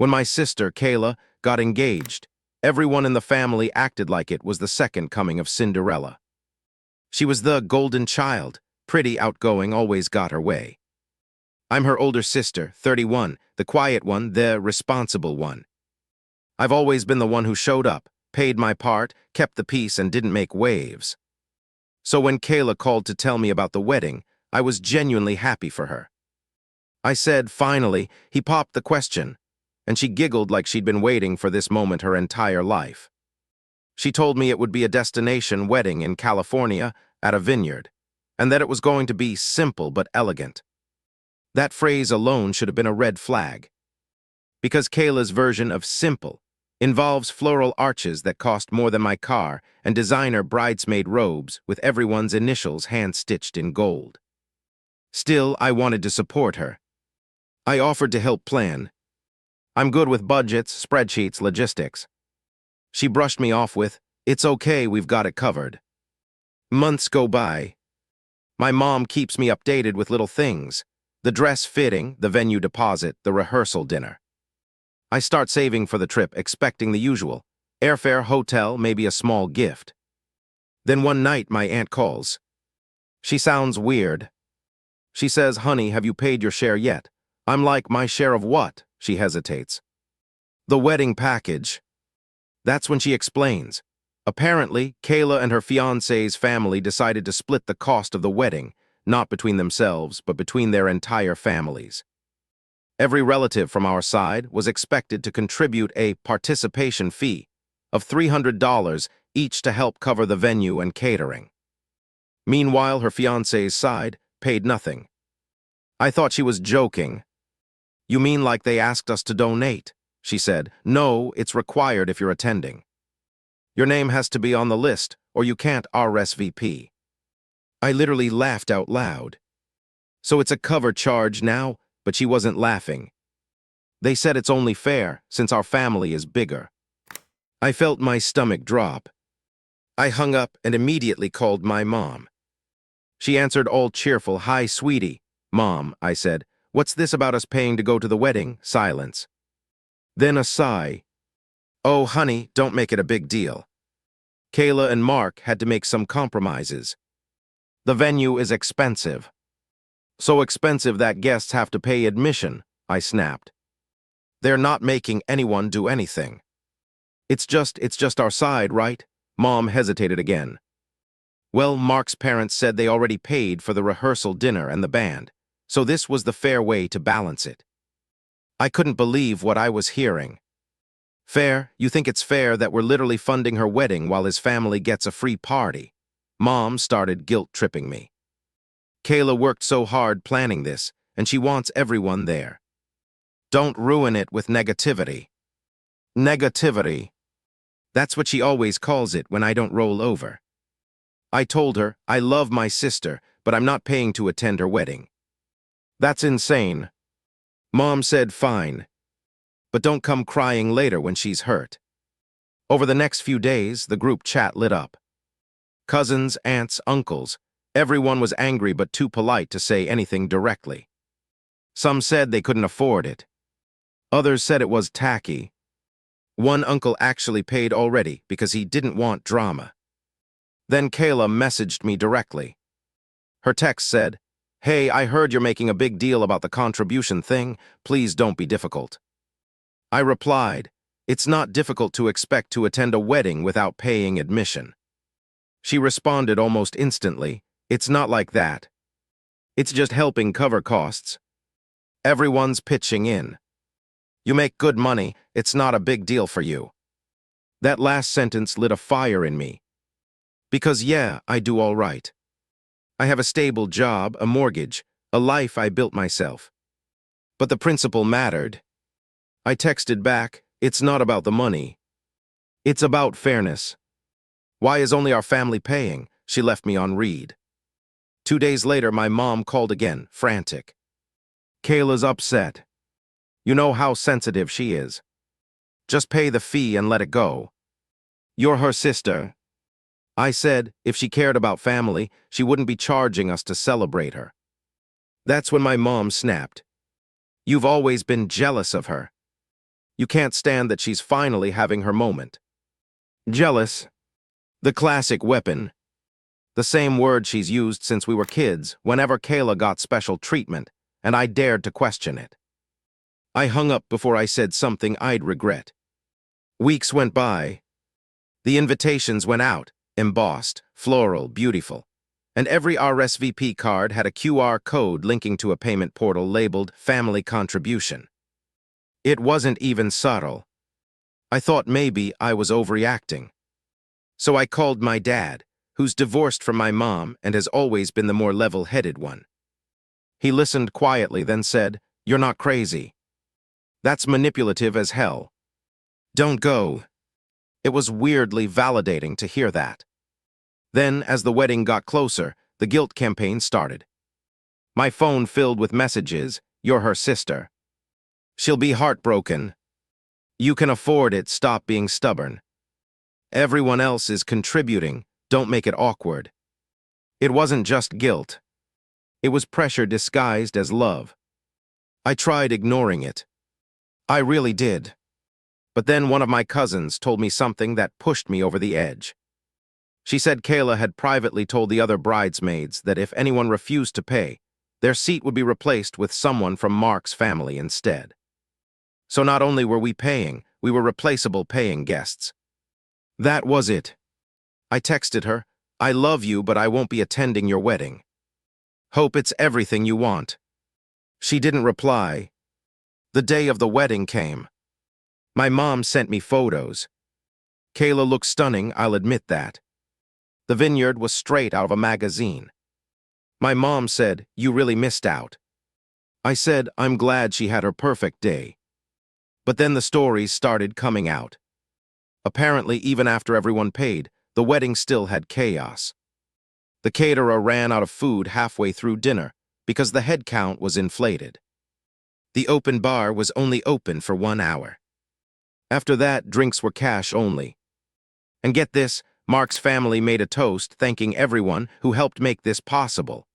When my sister, Kayla, got engaged, everyone in the family acted like it was the second coming of Cinderella. She was the golden child, pretty, outgoing, always got her way. I'm her older sister, 31, the quiet one, the responsible one. I've always been the one who showed up, paid my part, kept the peace, and didn't make waves. So when Kayla called to tell me about the wedding, I was genuinely happy for her. I said, finally, he popped the question, and she giggled like she'd been waiting for this moment her entire life. She told me it would be a destination wedding in California at a vineyard, and that it was going to be simple but elegant. That phrase alone should have been a red flag, because Kayla's version of simple involves floral arches that cost more than my car and designer bridesmaid robes with everyone's initials hand-stitched in gold. Still, I wanted to support her. I offered to help plan. I'm good with budgets, spreadsheets, logistics. She brushed me off with, "It's okay, we've got it covered." Months go by. My mom keeps me updated with little things: the dress fitting, the venue deposit, the rehearsal dinner. I start saving for the trip, expecting the usual: airfare, hotel, maybe a small gift. Then one night my aunt calls. She sounds weird. She says, "Honey, have you paid your share yet?" I'm like, "My share of what?" She hesitates. "The wedding package." That's when she explains. Apparently, Kayla and her fiancé's family decided to split the cost of the wedding, not between themselves, but between their entire families. Every relative from our side was expected to contribute a participation fee of $300 each to help cover the venue and catering. Meanwhile, her fiancé's side paid nothing. I thought she was joking. "You mean like they asked us to donate?" She said. "No, it's required if you're attending. Your name has to be on the list, or you can't RSVP." I literally laughed out loud. So it's a cover charge now, but she wasn't laughing. They said it's only fair, since our family is bigger. I felt my stomach drop. I hung up and immediately called my mom. She answered all cheerful. "Hi, sweetie." "Mom," I said, "what's this about us paying to go to the wedding?" Silence. Then a sigh. "Oh, honey, don't make it a big deal. Kayla and Mark had to make some compromises. The venue is expensive. So expensive that guests have to pay admission," I snapped. "They're not making anyone do anything. It's just our side, right?" Mom hesitated again. "Well, Mark's parents said they already paid for the rehearsal dinner and the band, so this was the fair way to balance it." I couldn't believe what I was hearing. "Fair? You think it's fair that we're literally funding her wedding while his family gets a free party?" Mom started guilt-tripping me. "Kayla worked so hard planning this, and she wants everyone there. Don't ruin it with negativity." Negativity. That's what she always calls it when I don't roll over. I told her, I love my sister, but I'm not paying to attend her wedding. "That's insane." Mom said, "Fine. But don't come crying later when she's hurt." Over the next few days, the group chat lit up. Cousins, aunts, uncles, everyone was angry but too polite to say anything directly. Some said they couldn't afford it. Others said it was tacky. One uncle actually paid already because he didn't want drama. Then Kayla messaged me directly. Her text said, "Hey, I heard you're making a big deal about the contribution thing. Please don't be difficult." I replied, "It's not difficult to expect to attend a wedding without paying admission." She responded almost instantly, "It's not like that. It's just helping cover costs. Everyone's pitching in. You make good money, it's not a big deal for you." That last sentence lit a fire in me. Because yeah, I do all right. I have a stable job, a mortgage, a life I built myself. But the principle mattered. I texted back, "It's not about the money. It's about fairness. Why is only our family paying?" She left me on read. 2 days later, my mom called again, frantic. "Kayla's upset. You know how sensitive she is. Just pay the fee and let it go. You're her sister." I said, if she cared about family, she wouldn't be charging us to celebrate her. That's when my mom snapped. "You've always been jealous of her. You can't stand that she's finally having her moment. Jealous. The classic weapon. The same word she's used since we were kids, whenever Kayla got special treatment, and I dared to question it. I hung up before I said something I'd regret. Weeks went by. The invitations went out, embossed, floral, beautiful. And every RSVP card had a QR code linking to a payment portal labeled Family Contribution. It wasn't even subtle. I thought maybe I was overreacting. So I called my dad, who's divorced from my mom and has always been the more level-headed one. He listened quietly, then said, "You're not crazy. That's manipulative as hell. Don't go." It was weirdly validating to hear that. Then, as the wedding got closer, the guilt campaign started. My phone filled with messages, "You're her sister. She'll be heartbroken. You can afford it, stop being stubborn. Everyone else is contributing, don't make it awkward." It wasn't just guilt. It was pressure disguised as love. I tried ignoring it. I really did. But then one of my cousins told me something that pushed me over the edge. She said Kayla had privately told the other bridesmaids that if anyone refused to pay, their seat would be replaced with someone from Mark's family instead. So not only were we paying, we were replaceable paying guests. That was it. I texted her, "I love you, but I won't be attending your wedding. Hope it's everything you want." She didn't reply. The day of the wedding came. My mom sent me photos. Kayla looked stunning, I'll admit that. The vineyard was straight out of a magazine. My mom said, "You really missed out." I said, "I'm glad she had her perfect day." But then the stories started coming out. Apparently, even after everyone paid, the wedding still had chaos. The caterer ran out of food halfway through dinner because the head count was inflated. The open bar was only open for 1 hour. After that, drinks were cash only. And get this, Mark's family made a toast thanking everyone who helped make this possible,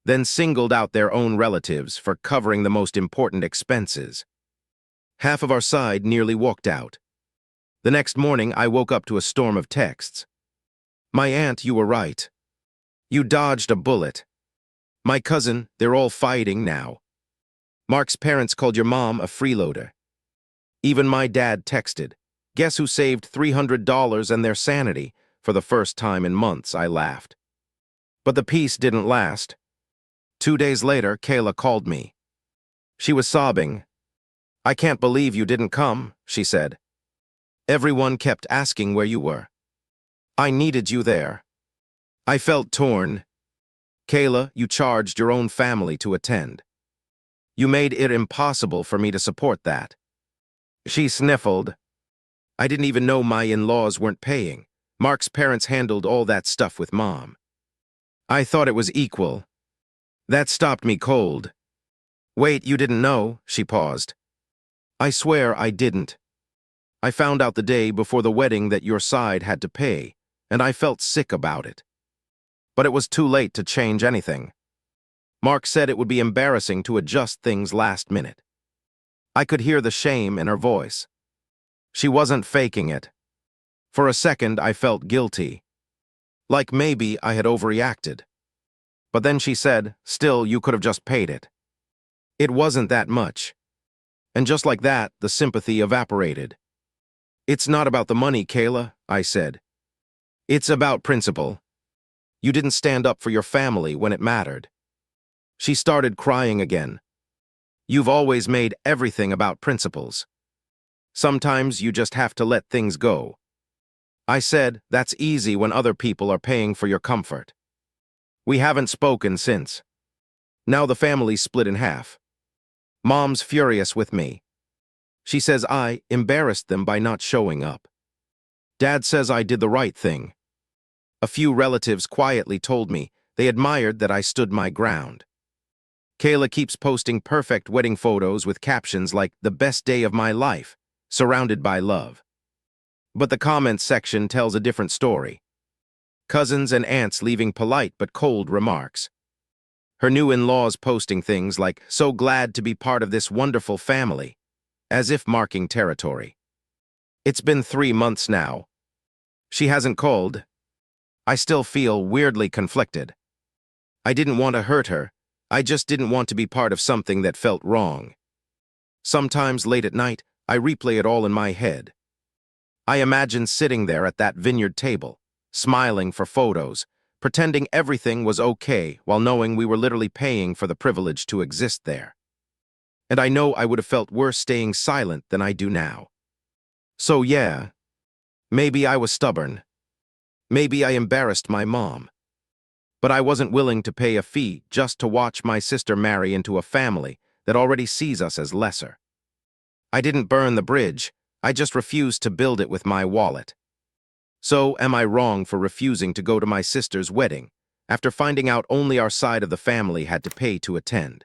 then singled out their own relatives for covering the most important expenses. Half of our side nearly walked out. The next morning, I woke up to a storm of texts. "My aunt, you were right. You dodged a bullet. My cousin, they're all fighting now. Mark's parents called your mom a freeloader." Even my dad texted, "Guess who saved $300 and their sanity?" For the first time in months, I laughed. But the peace didn't last. 2 days later, Kayla called me. She was sobbing. "I can't believe you didn't come," she said. "Everyone kept asking where you were. I needed you there." I felt torn. "Kayla, you charged your own family to attend. You made it impossible for me to support that." She sniffled. "I didn't even know my in-laws weren't paying. Mark's parents handled all that stuff with Mom. I thought it was equal." That stopped me cold. "Wait, you didn't know?" She paused. "I swear I didn't. I found out the day before the wedding that your side had to pay, and I felt sick about it. But it was too late to change anything. Mark said it would be embarrassing to adjust things last minute." I could hear the shame in her voice. She wasn't faking it. For a second, I felt guilty. Like maybe I had overreacted. But then she said, "Still, you could have just paid it. It wasn't that much." And just like that, the sympathy evaporated. "It's not about the money, Kayla," I said. "It's about principle. You didn't stand up for your family when it mattered." She started crying again. "You've always made everything about principles. Sometimes you just have to let things go." I said, "That's easy when other people are paying for your comfort." We haven't spoken since. Now the family's split in half. Mom's furious with me. She says I embarrassed them by not showing up. Dad says I did the right thing. A few relatives quietly told me they admired that I stood my ground. Kayla keeps posting perfect wedding photos with captions like "the best day of my life," surrounded by love. But the comments section tells a different story. Cousins and aunts leaving polite but cold remarks. Her new in-laws posting things like, "So glad to be part of this wonderful family." as if marking territory. It's been 3 months now. She hasn't called. I still feel weirdly conflicted. I didn't want to hurt her. I just didn't want to be part of something that felt wrong. Sometimes late at night, I replay it all in my head. I imagine sitting there at that vineyard table, smiling for photos, pretending everything was okay while knowing we were literally paying for the privilege to exist there. And I know I would have felt worse staying silent than I do now. So yeah, maybe I was stubborn. Maybe I embarrassed my mom. But I wasn't willing to pay a fee just to watch my sister marry into a family that already sees us as lesser. I didn't burn the bridge, I just refused to build it with my wallet. So am I wrong for refusing to go to my sister's wedding, after finding out only our side of the family had to pay to attend?